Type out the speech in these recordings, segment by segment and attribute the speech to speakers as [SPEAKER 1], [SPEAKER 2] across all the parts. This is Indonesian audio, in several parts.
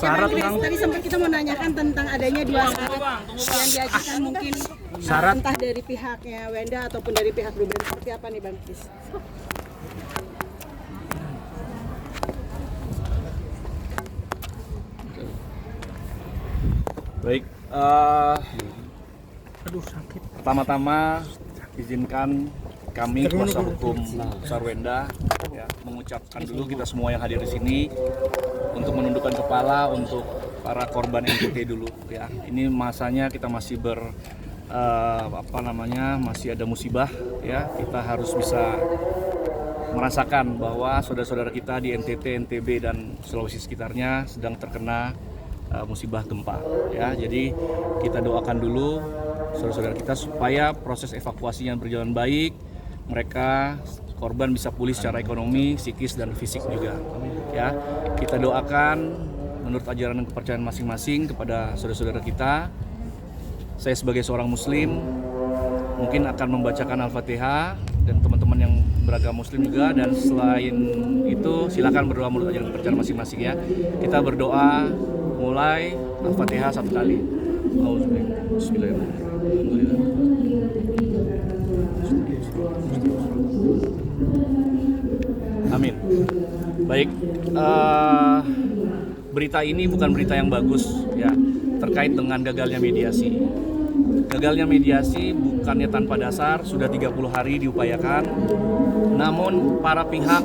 [SPEAKER 1] Syarat tadi sempat kita mau nanyakan tentang adanya dua syarat yang diajukan mungkin
[SPEAKER 2] syarat
[SPEAKER 1] entah dari pihaknya Wenda ataupun dari pihak Ruben, seperti apa nih Bang Kris?
[SPEAKER 3] Baik, pertama-tama izinkan kami kuasa hukum Sarwenda ya, mengucapkan dulu kita semua yang hadir di sini untuk menundukkan kepala untuk para korban NTT dulu ya. Ini masanya kita masih masih ada musibah ya. Kita harus bisa merasakan bahwa saudara-saudara kita di NTT, NTB dan Sulawesi sekitarnya sedang terkena musibah gempa ya. Jadi kita doakan dulu saudara-saudara kita supaya proses evakuasinya berjalan baik, mereka korban bisa pulih secara ekonomi, psikis dan fisik juga ya. Kita doakan menurut ajaran dan kepercayaan masing-masing kepada saudara-saudara kita. Saya sebagai seorang muslim mungkin akan membacakan Al-Fatihah dan teman-teman yang beragama muslim juga, dan selain itu silakan berdoa menurut ajaran kepercayaan masing-masing ya. Kita berdoa mulai Al-Fatihah satu kali. Bismillahirrahmanirrahim. Amin. Baik, berita ini bukan berita yang bagus ya, terkait dengan gagalnya mediasi. Gagalnya mediasi bukannya tanpa dasar, sudah 30 hari diupayakan, namun para pihak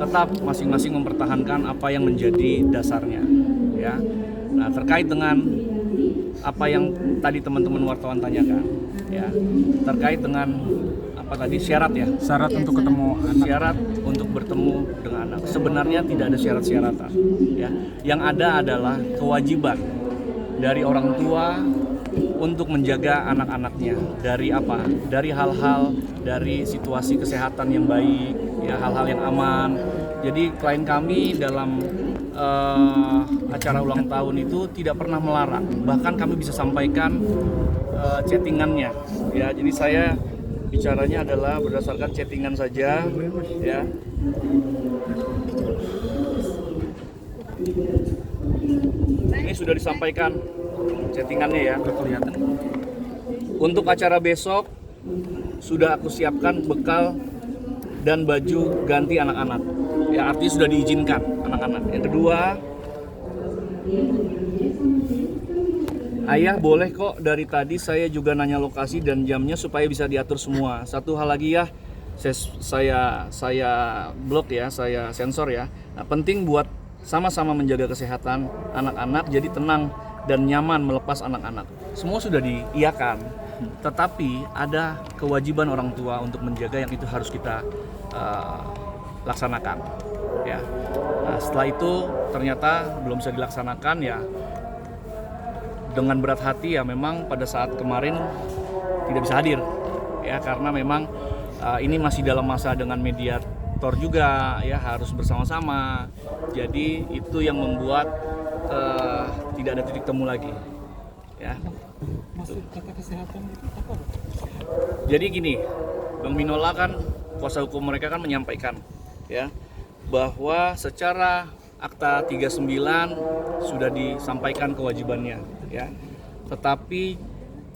[SPEAKER 3] tetap masing-masing mempertahankan apa yang menjadi dasarnya ya. Nah, terkait dengan apa yang tadi teman-teman wartawan tanyakan ya, terkait dengan apa tadi syarat ya,
[SPEAKER 2] syarat untuk ketemu anak.
[SPEAKER 3] Syarat untuk bertemu dengan anak sebenarnya tidak ada syarat-syaratan ya. Yang ada adalah kewajiban dari orang tua untuk menjaga anak-anaknya dari apa? Dari hal-hal, dari situasi kesehatan yang baik ya, hal-hal yang aman. Jadi klien kami dalam acara ulang tahun itu tidak pernah melarang, bahkan kami bisa sampaikan chattingannya ya. Jadi saya bicaranya adalah berdasarkan chattingan saja ya. Ini sudah disampaikan chattingannya ya, kelihatan. Untuk acara besok sudah aku siapkan bekal dan baju ganti anak-anak ya, artinya sudah diizinkan anak-anak. Yang kedua, ayah boleh kok dari tadi saya juga nanya lokasi dan jamnya supaya bisa diatur semua. Satu hal lagi ya, saya blok ya, saya sensor ya. Nah, penting buat sama-sama menjaga kesehatan anak-anak, jadi tenang dan nyaman melepas anak-anak. Semua sudah diiyakan, tetapi ada kewajiban orang tua untuk menjaga yang itu harus kita laksanakan ya. Nah, setelah itu ternyata belum bisa dilaksanakan ya, dengan berat hati ya, memang pada saat kemarin tidak bisa hadir ya, karena memang ini masih dalam masa dengan mediator juga ya, harus bersama-sama. Jadi itu yang membuat tidak ada titik temu lagi ya.
[SPEAKER 2] Maksud kata kesehatan itu apa?
[SPEAKER 3] Jadi gini, Bang Minola kan kuasa hukum mereka kan menyampaikan ya, bahwa secara Akta 39 sudah disampaikan kewajibannya ya. Tetapi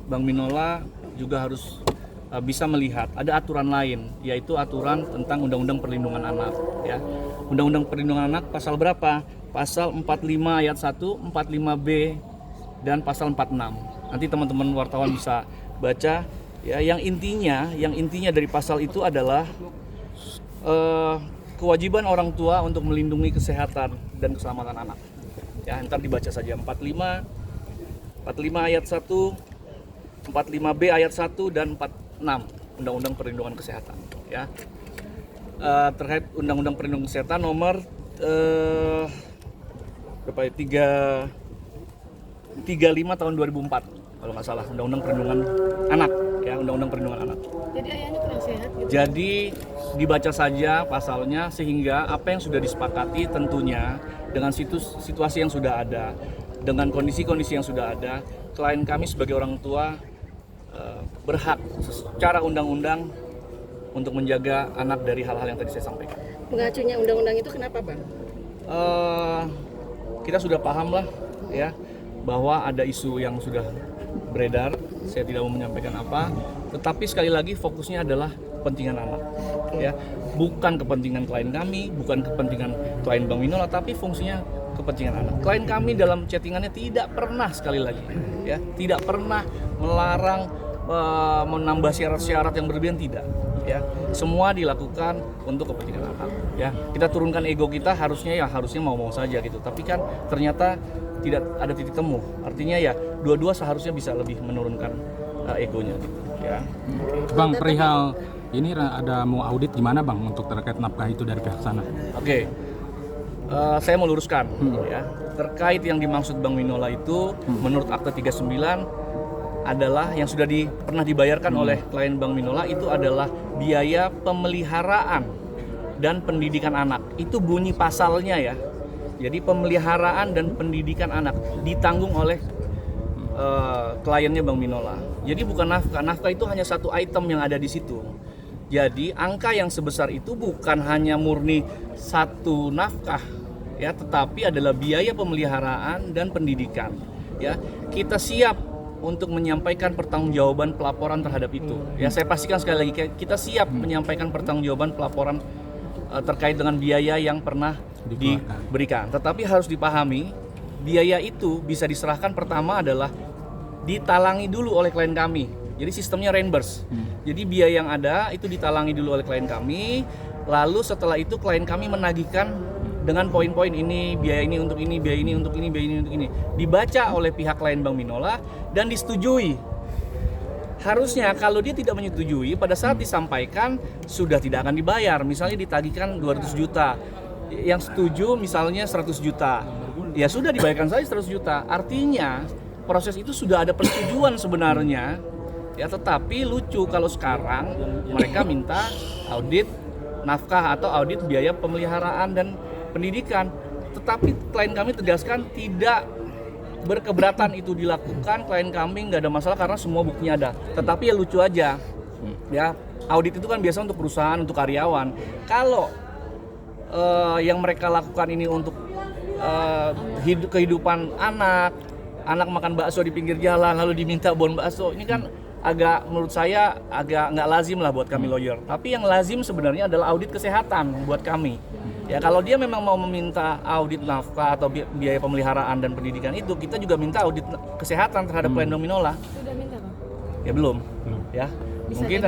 [SPEAKER 3] Bang Minola juga harus bisa melihat ada aturan lain, yaitu aturan tentang Undang-Undang Perlindungan Anak ya. Undang-Undang Perlindungan Anak pasal berapa? Pasal 45 ayat 1, 45B dan pasal 46. Nanti teman-teman wartawan bisa baca ya. Yang intinya dari pasal itu adalah kewajiban orang tua untuk melindungi kesehatan dan keselamatan anak. Ya, ntar dibaca saja 45 ayat 1, 45B ayat 1 dan 46 Undang-Undang Perlindungan Kesehatan ya. Terkait Undang-Undang Perlindungan Kesehatan nomor 35 tahun 2004 kalau nggak salah, Undang-Undang Perlindungan Anak ya, Undang-Undang Perlindungan Anak.
[SPEAKER 1] Jadi ayahnya kurang sehat gitu.
[SPEAKER 3] Jadi dibaca saja pasalnya, sehingga apa yang sudah disepakati tentunya dengan situasi yang sudah ada, dengan kondisi-kondisi yang sudah ada, klien kami sebagai orang tua berhak secara undang-undang untuk menjaga anak dari hal-hal yang tadi saya sampaikan.
[SPEAKER 1] Mengacunya undang-undang itu kenapa Bang?
[SPEAKER 3] kita sudah paham lah ya bahwa ada isu yang sudah beredar. Saya tidak mau menyampaikan apa, tetapi sekali lagi fokusnya adalah kepentingan anak, ya, bukan kepentingan klien kami, bukan kepentingan klien Bang Minola, tapi fungsinya kepentingan anak. Klien kami dalam chattingannya tidak pernah, sekali lagi, ya, tidak pernah melarang menambah syarat-syarat yang berlebihan, tidak. Ya, semua dilakukan untuk kepentingan anak. Ya, kita turunkan ego kita, harusnya mau saja gitu. Tapi kan ternyata tidak ada titik temu. Artinya ya dua-dua seharusnya bisa lebih menurunkan egonya. Gitu, ya.
[SPEAKER 2] Bang, perihal ini ada mau audit gimana Bang untuk terkait nafkah itu dari pihak sana?
[SPEAKER 3] Oke. Saya mau luruskan ya. Terkait yang dimaksud Bang Minola itu menurut Akta 39 adalah yang sudah pernah dibayarkan oleh klien Bang Minola itu adalah biaya pemeliharaan dan pendidikan anak. Itu bunyi pasalnya ya. Jadi pemeliharaan dan pendidikan anak ditanggung oleh kliennya Bang Minola. Jadi bukan nafkah. Nafkah itu hanya satu item yang ada di situ. Jadi angka yang sebesar itu bukan hanya murni satu nafkah ya, tetapi adalah biaya pemeliharaan dan pendidikan. Ya, kita siap untuk menyampaikan pertanggungjawaban pelaporan terhadap itu. Ya, saya pastikan sekali lagi kita siap menyampaikan pertanggungjawaban pelaporan terkait dengan biaya yang pernah diberikan. Tetapi harus dipahami, biaya itu bisa diserahkan pertama adalah ditalangi dulu oleh klien kami. Jadi sistemnya reimburse. Jadi biaya yang ada itu ditalangi dulu oleh klien kami, lalu setelah itu klien kami menagihkan dengan poin-poin ini, biaya ini untuk ini, biaya ini untuk ini, biaya ini untuk ini. Dibaca oleh pihak klien Bang Minola dan disetujui. Harusnya kalau dia tidak menyetujui, pada saat disampaikan sudah tidak akan dibayar. Misalnya ditagihkan 200 juta, yang setuju misalnya 100 juta. Ya sudah dibayarkan saja 100 juta. Artinya proses itu sudah ada persetujuan sebenarnya. Ya, tetapi lucu kalau sekarang mereka minta audit nafkah atau audit biaya pemeliharaan dan pendidikan. Tetapi klien kami tegaskan tidak berkeberatan itu dilakukan, klien kami nggak ada masalah karena semua buktinya ada. Tetapi ya lucu aja, ya audit itu kan biasa untuk perusahaan, untuk karyawan. Kalau yang mereka lakukan ini untuk kehidupan anak makan bakso di pinggir jalan lalu diminta bon bakso, ini kan menurut saya agak nggak lazim lah buat kami lawyer. Tapi yang lazim sebenarnya adalah audit kesehatan buat kami. Ya, kalau dia memang mau meminta audit nafkah atau biaya pemeliharaan dan pendidikan itu, kita juga minta audit kesehatan terhadap klien Bang Minola.
[SPEAKER 4] Sudah minta Bang?
[SPEAKER 3] Ya belum. Ya.
[SPEAKER 4] Bisa
[SPEAKER 3] mungkin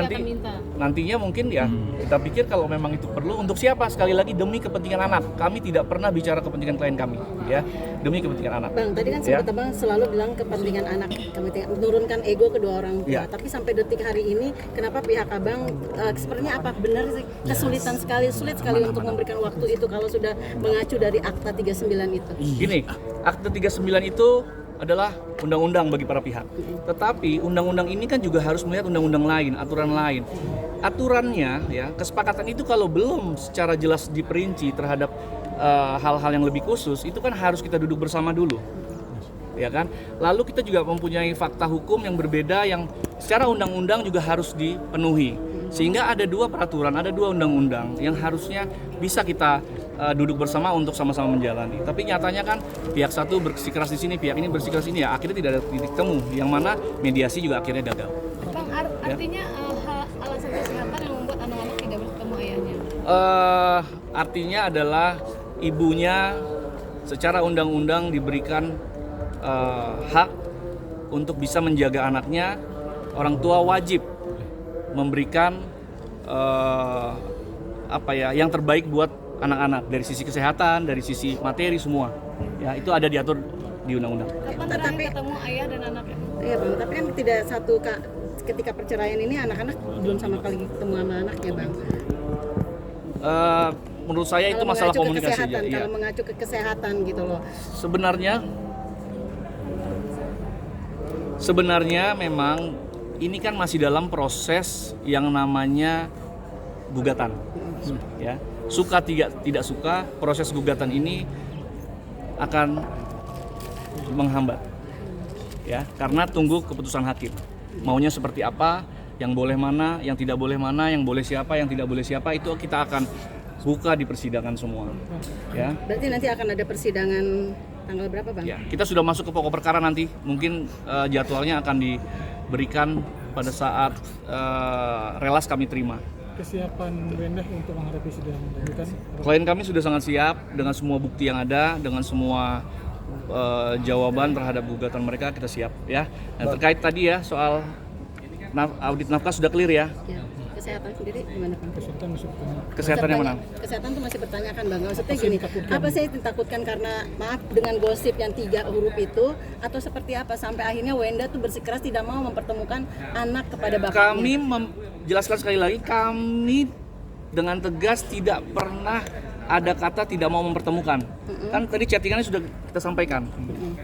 [SPEAKER 3] nantinya mungkin ya kita pikir kalau memang itu perlu untuk siapa, sekali lagi demi kepentingan anak. Kami tidak pernah bicara kepentingan klien kami, ya, demi kepentingan anak.
[SPEAKER 1] Bang, tadi kan sempat Abang selalu bilang kepentingan anak, menurunkan ego kedua orang tua. Tapi sampai detik hari ini, kenapa pihak Abang sepertinya apa benar sih sulit sekali untuk memberikan waktu itu kalau sudah mengacu dari Akta 39 itu?
[SPEAKER 3] Gini, Akta 39 itu adalah undang-undang bagi para pihak. Tetapi undang-undang ini kan juga harus melihat undang-undang lain, aturan lain. Aturannya ya, kesepakatan itu kalau belum secara jelas diperinci terhadap hal-hal yang lebih khusus, itu kan harus kita duduk bersama dulu. Ya kan? Lalu kita juga mempunyai fakta hukum yang berbeda yang secara undang-undang juga harus dipenuhi. Sehingga ada dua peraturan, ada dua undang-undang yang harusnya bisa kita duduk bersama untuk sama-sama menjalani. Tapi nyatanya kan pihak satu bersikeras di sini, pihak ini bersikeras ini, ya akhirnya tidak ada titik temu, yang mana mediasi juga akhirnya gagal.
[SPEAKER 4] Bang, artinya alasan kesehatan yang membuat anak-anak tidak bertemu ayahnya?
[SPEAKER 3] Artinya adalah ibunya secara undang-undang diberikan hak untuk bisa menjaga anaknya. Orang tua wajib memberikan yang terbaik buat anak-anak dari sisi kesehatan, dari sisi materi semua. Ya, itu ada diatur di undang-undang.
[SPEAKER 4] Kapan terakhir ketemu ayah dan anaknya?
[SPEAKER 1] Iya Bang, tapi kan tidak satu ketika perceraian ini anak-anak belum sama kali ketemu sama anaknya Bang.
[SPEAKER 3] Menurut saya itu masalah komunikasi aja.
[SPEAKER 1] Kalau mengacu ke kesehatan gitu loh.
[SPEAKER 3] Sebenarnya memang ini kan masih dalam proses yang namanya gugatan. Ya. Suka tidak suka, proses gugatan ini akan menghambat. Ya, karena tunggu keputusan hakim. Maunya seperti apa, yang boleh mana, yang tidak boleh mana, yang boleh siapa, yang tidak boleh siapa, itu kita akan buka di persidangan semua. Ya.
[SPEAKER 1] Berarti nanti akan ada persidangan Tanggal berapa Bang?
[SPEAKER 3] Ya, kita sudah masuk ke pokok perkara nanti. Mungkin jadwalnya akan diberikan pada saat relas kami terima.
[SPEAKER 5] Kesiapan Wenda untuk menghadapi sidang lanjutan?
[SPEAKER 3] Klien kami sudah sangat siap dengan semua bukti yang ada, dengan semua jawaban terhadap gugatan mereka kita siap ya. Nah, terkait tadi ya soal audit nafkah sudah clear ya.
[SPEAKER 1] Ya. Kesehatan sendiri gimana Bang?
[SPEAKER 5] Kesehatan masih bertanya.
[SPEAKER 3] Kesehatan yang mana?
[SPEAKER 1] Kesehatan tuh masih bertanyakan Bang. Maksudnya gini, apa sih yang ditakutkan karena maaf dengan gosip yang 3 huruf itu atau seperti apa sampai akhirnya Wenda tuh bersikeras tidak mau mempertemukan anak kepada bapaknya?
[SPEAKER 3] Kami menjelaskan sekali lagi, kami dengan tegas tidak pernah ada kata tidak mau mempertemukan. Kan tadi chattingannya sudah kita sampaikan.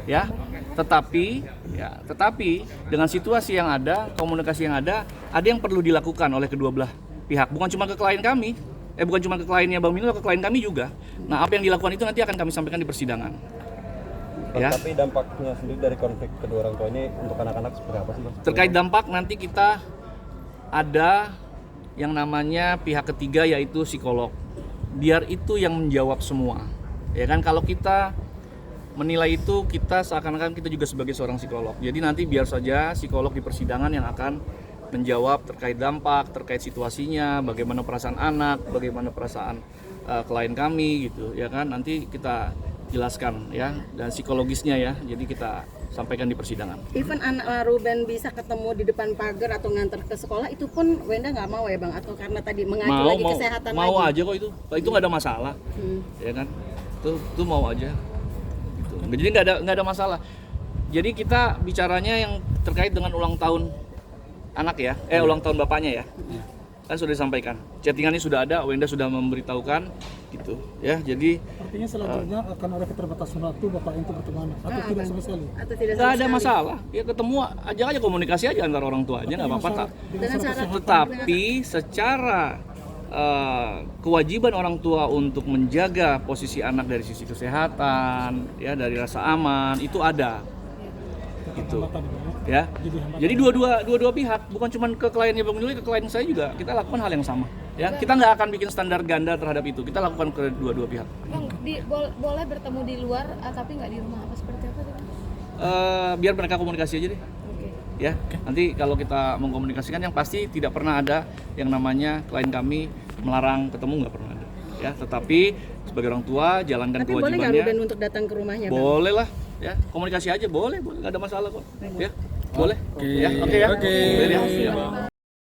[SPEAKER 3] Ya. Tetapi dengan situasi yang ada, komunikasi yang ada yang perlu dilakukan oleh kedua belah pihak. Bukan cuma ke klien kami, bukan cuma ke kliennya Bang Milo, ke klien kami juga. Nah, apa yang dilakukan itu nanti akan kami sampaikan di persidangan. Ya.
[SPEAKER 6] Tapi dampaknya sendiri dari konflik kedua orang tua ini untuk anak-anak seperti apa sih Bang?
[SPEAKER 3] Terkait dampak nanti kita ada yang namanya pihak ketiga yaitu psikolog. Biar itu yang menjawab semua. Ya kan, kalau kita menilai itu kita seakan-akan kita juga sebagai seorang psikolog. Jadi nanti biar saja psikolog di persidangan yang akan menjawab terkait dampak, terkait situasinya, bagaimana perasaan anak, bagaimana perasaan klien kami gitu ya kan. Nanti kita jelaskan ya dan psikologisnya ya. Jadi kita sampaikan di persidangan.
[SPEAKER 1] Even anak Ruben bisa ketemu di depan pagar atau nganter ke sekolah itu pun Wenda nggak mau ya Bang, atau karena tadi mengacu lagi kesehatan
[SPEAKER 3] mau
[SPEAKER 1] lagi?
[SPEAKER 3] aja kok itu nggak ada masalah. Ya kan, itu mau aja. Jadi nggak ada masalah. Jadi kita bicaranya yang terkait dengan ulang tahun anak ya, ulang tahun bapaknya ya, kan sudah disampaikan. Chattingannya sudah ada, Wenda sudah memberitahukan, gitu ya. Jadi
[SPEAKER 5] Artinya selanjutnya akan ada keterbatasan waktu Bapak itu bertemu anak atau tidak sama sekali?
[SPEAKER 1] Atau tidak
[SPEAKER 3] nggak
[SPEAKER 1] sama
[SPEAKER 3] ada
[SPEAKER 1] sekali?
[SPEAKER 3] masalah. Ya ketemu aja komunikasi aja antara orang tua aja nggak apa-apa.
[SPEAKER 1] Dengan cara
[SPEAKER 3] Tetapi secara kewajiban orang tua untuk menjaga posisi anak dari sisi kesehatan, ya dari rasa aman itu ada, gitu, ya. Jadi dua pihak, bukan cuma ke kliennya Bang Nuli, ke klien saya juga kita lakukan hal yang sama, ya. Kita nggak akan bikin standar ganda terhadap itu, kita lakukan ke dua pihak.
[SPEAKER 4] Bang, boleh bertemu di luar tapi nggak di rumah apa seperti apa sih Bang?
[SPEAKER 3] Biar mereka komunikasi aja deh. Ya, nanti kalau kita mengkomunikasikan yang pasti tidak pernah ada yang namanya klien kami melarang ketemu, nggak pernah ada. Ya, tetapi sebagai orang tua jalankan
[SPEAKER 1] Tapi boleh nggak
[SPEAKER 3] kewajibannya.
[SPEAKER 1] Ruben untuk datang ke rumahnya Bang?
[SPEAKER 3] Boleh lah, ya komunikasi aja boleh, nggak ada masalah kok. Ya, boleh. Ya, oke ya.
[SPEAKER 2] Oke.
[SPEAKER 3] Boleh ya.